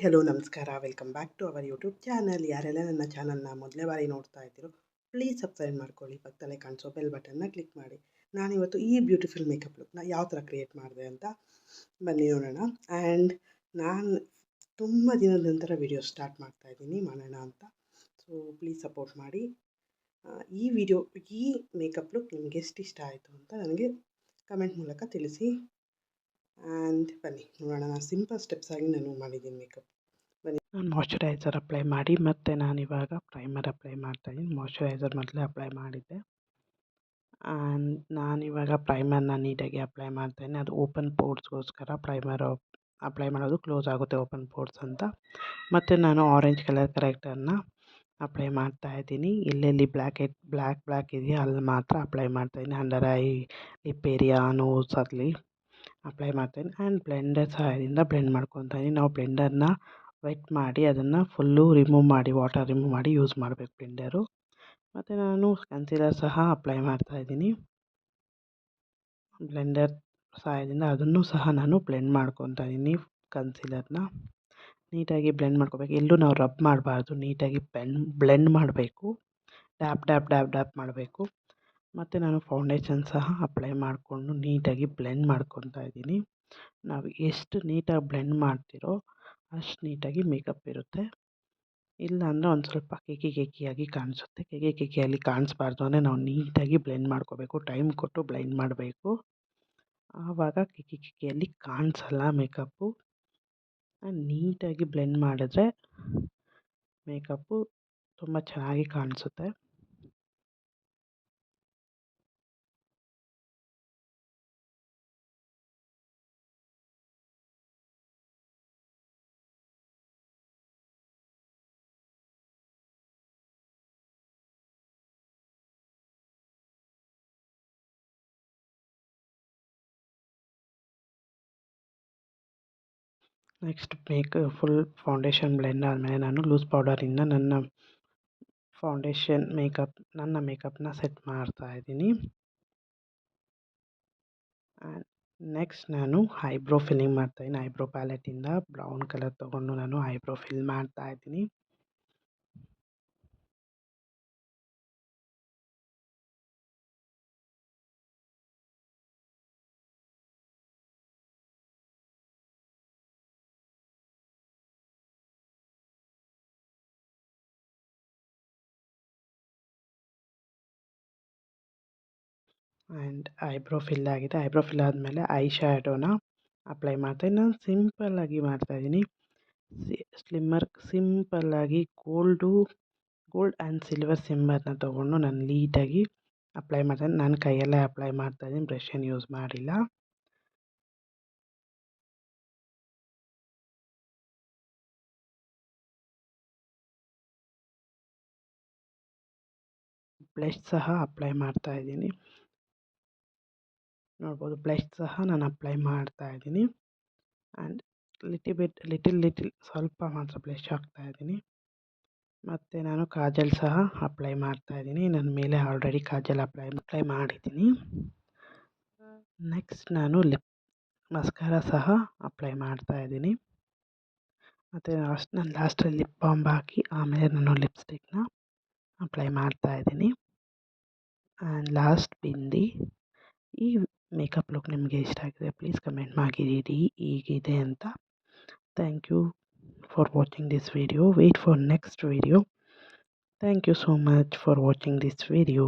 Hello ನಮಸ್ಕಾರ. Welcome back to our YouTube channel. ಯಾರೆಲ್ಲ ನನ್ನ ಚಾನಲ್ನ ಮೊದಲನೇ ಬಾರಿ ನೋಡ್ತಾ ಇದ್ದೀರೋ ಪ್ಲೀಸ್ ಸಬ್ಸ್ಕ್ರೈಬ್ ಮಾಡ್ಕೊಳ್ಳಿ. ಪಕ್ಕದಲ್ಲೇ ಕಾಣಿಸೋ ಬೆಲ್ ಬಟನ್ನ ಕ್ಲಿಕ್ ಮಾಡಿ. ನಾನಿವತ್ತು ಈ ಬ್ಯೂಟಿಫುಲ್ ಮೇಕಪ್ ಲುಕ್ನ ಯಾವ ಥರ ಕ್ರಿಯೇಟ್ ಮಾಡಿದೆ ಅಂತ ಬನ್ನಿ ನೋಡೋಣ. ಆ್ಯಂಡ್ ನಾನು ತುಂಬ ದಿನದ ನಂತರ ವಿಡಿಯೋ ಸ್ಟಾರ್ಟ್ ಮಾಡ್ತಾಯಿದ್ದೀನಿ ಮಾಡೋಣ ಅಂತ. ಸೊ ಪ್ಲೀಸ್ ಸಪೋರ್ಟ್ ಮಾಡಿ. ಈ ಮೇಕಪ್ ಲುಕ್ ನಿಮಗೆ ಎಷ್ಟು ಇಷ್ಟ ಆಯಿತು ಅಂತ ನನಗೆ ಕಮೆಂಟ್ ಮೂಲಕ ತಿಳಿಸಿ. ಆ್ಯಂಡ್ ಬನ್ನಿ ನೋಡೋಣ. ನಾನು ಸಿಂಪಲ್ ಸ್ಟೆಪ್ಸ್ ಆಗಿ ನಾನು ಮಾಡಿದ್ದೀನಿ ಮೇಕಪ್. ಬನ್ನಿ. ನಾನು ಮಾಯ್ಶ್ಚರೈಸರ್ ಅಪ್ಲೈ ಮಾಡಿ ಮತ್ತು ನಾನಿವಾಗ ಪ್ರೈಮರ್ ಅಪ್ಲೈ ಮಾಡ್ತಾಯಿದ್ದೀನಿ. ಮಾಯ್ಶ್ಚರೈಸರ್ ಮೊದಲೇ ಅಪ್ಲೈ ಮಾಡಿದ್ದೆ. ಆ್ಯಂಡ್ ನಾನಿವಾಗ ಪ್ರೈಮರ್ನ ನೀಟಾಗಿ ಅಪ್ಲೈ ಮಾಡ್ತಾಯಿದ್ದೀನಿ. ಅದು ಓಪನ್ ಪೋರ್ಸ್ಗೋಸ್ಕರ ಪ್ರೈಮರ್ ಅಪ್ಲೈ ಮಾಡೋದು ಕ್ಲೋಸ್ ಆಗುತ್ತೆ ಓಪನ್ ಪೋರ್ಸ್ ಅಂತ. ಮತ್ತು ನಾನು ಆರೆಂಜ್ ಕಲರ್ ಕರೆಕ್ಟರ್ನ ಅಪ್ಲೈ ಮಾಡ್ತಾಯಿದ್ದೀನಿ. ಎಲ್ಲೆಲ್ಲಿ ಬ್ಲ್ಯಾಕ್ ಇದೆಯಾ ಅಲ್ಲಿ ಮಾತ್ರ ಅಪ್ಲೈ ಮಾಡ್ತಾಯಿದ್ದೀನಿ. ಅಂಡರ್ ಐ, ಲಿಪ್ ಏರಿಯಾ, ನೋಸಲ್ಲಿ ಅಪ್ಲೈ ಮಾಡ್ತಾಯಿದ್ದೀನಿ. ಆ್ಯಂಡ್ ಬ್ಲೆಂಡರ್ ಸಹಾಯದಿಂದ ಬ್ಲೆಂಡ್ ಮಾಡ್ಕೊತಾ ಇದ್ದೀನಿ. ನಾವು ಬ್ಲೆಂಡರ್ನ ವೆಟ್ ಮಾಡಿ ಅದನ್ನು ಫುಲ್ಲು ರಿಮೂವ್ ಮಾಡಿ, ವಾಟರ್ ರಿಮೂವ್ ಮಾಡಿ ಯೂಸ್ ಮಾಡಬೇಕು ಬ್ಲೆಂಡರು. ಮತ್ತು ನಾನು ಕನ್ಸೀಲರ್ ಸಹ ಅಪ್ಲೈ ಮಾಡ್ತಾಯಿದ್ದೀನಿ. ಬ್ಲೆಂಡರ್ ಸಹಾಯದಿಂದ ಅದನ್ನು ಸಹ ನಾನು ಬ್ಲೆಂಡ್ ಮಾಡ್ಕೊತಾ ಇದ್ದೀನಿ. ಕನ್ಸೀಲರ್ನ ನೀಟಾಗಿ ಬ್ಲೆಂಡ್ ಮಾಡ್ಕೋಬೇಕು. ಎಲ್ಲೂ ನಾವು ರಬ್ ಮಾಡಬಾರ್ದು, ನೀಟಾಗಿ ಬ್ಲೆಂಡ್ ಮಾಡಬೇಕು. ಡ್ಯಾಪ್ ಮಾಡಬೇಕು. ಮತ್ತು ನಾನು ಫೌಂಡೇಶನ್ ಸಹ ಅಪ್ಲೈ ಮಾಡಿಕೊಂಡು ನೀಟಾಗಿ ಬ್ಲೆಂಡ್ ಮಾಡ್ಕೊತಾ ಇದ್ದೀನಿ. ನಾವು ಎಷ್ಟು ನೀಟಾಗಿ ಬ್ಲೆಂಡ್ ಮಾಡ್ತಿರೋ ಅಷ್ಟು ನೀಟಾಗಿ ಮೇಕಪ್ ಇರುತ್ತೆ. ಇಲ್ಲಾಂದರೆ ಒಂದು ಸ್ವಲ್ಪ ಕೇಕಿಯಾಗಿ ಕಾಣಿಸುತ್ತೆ. ಕೇಕಿಯಲ್ಲಿ ಕಾಣಿಸ್ಬಾರ್ದು ಅಂದರೆ ನಾವು ನೀಟಾಗಿ ಬ್ಲೆಂಡ್ ಮಾಡ್ಕೋಬೇಕು. ಟೈಮ್ ಕೊಟ್ಟು ಬ್ಲೆಂಡ್ ಮಾಡಬೇಕು. ಆವಾಗ ಕೇಕಿಯಲ್ಲಿ ಕಾಣಿಸಲ್ಲ ಮೇಕಪ್ಪು. ನೀಟಾಗಿ ಬ್ಲೆಂಡ್ ಮಾಡಿದ್ರೆ ಮೇಕಪ್ಪು ತುಂಬ ಚೆನ್ನಾಗಿ ಕಾಣಿಸುತ್ತೆ. ನೆಕ್ಸ್ಟ್ ಫುಲ್ ಫೌಂಡೇಶನ್ ಬ್ಲೆಂಡ್ ಆದಮೇಲೆ ನಾನು ಲೂಸ್ ಪೌಡರಿಂದ ನನ್ನ ಮೇಕಪ್ನ ಸೆಟ್ ಮಾಡ್ತಾಯಿದ್ದೀನಿ. ನೆಕ್ಸ್ಟ್ ನಾನು ಐಬ್ರೋ ಫಿಲ್ಲಿಂಗ್ ಮಾಡ್ತಾಯಿದ್ದೀನಿ. ಐಬ್ರೋ ಪ್ಯಾಲೆಟಿಂದ ಬ್ರೌನ್ ಕಲರ್ ತೊಗೊಂಡು ನಾನು ಐಬ್ರೋ ಫಿಲ್ ಮಾಡ್ತಾಯಿದ್ದೀನಿ. ಆ್ಯಂಡ್ ಐಬ್ರೋ ಫಿಲ್ ಆಗಿದೆ. ಐಬ್ರೋ ಫಿಲ್ ಆದಮೇಲೆ ಐ ಶ್ಯಾಡೋನ ಅಪ್ಲೈ ಮಾಡ್ತಾಯಿದ್ದೀನಿ. ನಾನು ಸಿಂಪಲ್ಲಾಗಿ ಮಾಡ್ತಾಯಿದ್ದೀನಿ. ಸಿಂಪಲ್ಲಾಗಿ ಗೋಲ್ಡ್ ಆ್ಯಂಡ್ ಸಿಲ್ವರ್ ಸಿಂಬರ್ನ ತೊಗೊಂಡು ನಾನು ನೀಟಾಗಿ ಅಪ್ಲೈ ಮಾಡ್ತಾಯಿದ್ದೀನಿ. ನಾನು ಕೈಯಲ್ಲೇ ಅಪ್ಲೈ ಮಾಡ್ತಾಯಿದ್ದೀನಿ, ಬ್ರಷ್ ಏನು ಯೂಸ್ ಮಾಡಿಲ್ಲ. ಬ್ಲಷ್ ಸಹ ಅಪ್ಲೈ ಮಾಡ್ತಾಯಿದ್ದೀನಿ. ನೋಡ್ಬೋದು, ಬ್ಲಷ್ ಸಹ ನಾನು ಅಪ್ಲೈ ಮಾಡ್ತಾಯಿದ್ದೀನಿ. ಆ್ಯಂಡ್ ಲಿಟಿಲ್ ಸ್ವಲ್ಪ ಮಾತ್ರ ಬ್ಲಷ್ ಹಾಕ್ತಾಯಿದ್ದೀನಿ. ಮತ್ತು ನಾನು ಕಾಜಲ್ ಸಹ ಅಪ್ಲೈ ಮಾಡ್ತಾಯಿದ್ದೀನಿ. ನನ್ನ ಮೇಲೆ ಆಲ್ರೆಡಿ ಕಾಜಲ್ ಅಪ್ಲೈ ಮಾಡಿದ್ದೀನಿ. ನೆಕ್ಸ್ಟ್ ನಾನು ಮಸ್ಕಾರ ಸಹ ಅಪ್ಲೈ ಮಾಡ್ತಾಯಿದ್ದೀನಿ. ಮತ್ತು ನಾನು ಲಾಸ್ಟಲ್ಲಿ ಲಿಪ್ ಬಾಮ್ ಹಾಕಿ ಆಮೇಲೆ ನಾನು ಲಿಪ್ಸ್ಟಿಕ್ನ ಅಪ್ಲೈ ಮಾಡ್ತಾಯಿದ್ದೀನಿ. And last bindi. ಈ ಮೇಕಪ್ ಲುಕ್ ನಿಮಗೆ ಇಷ್ಟ ಆಗಿದೆ ಪ್ಲೀಸ್ ಕಮೆಂಟ್ ಮಾಡಿರಿ ಹೀಗಿದೆ ಅಂತ. Thank you for watching this video. Wait for next video. Thank you so much for watching this video.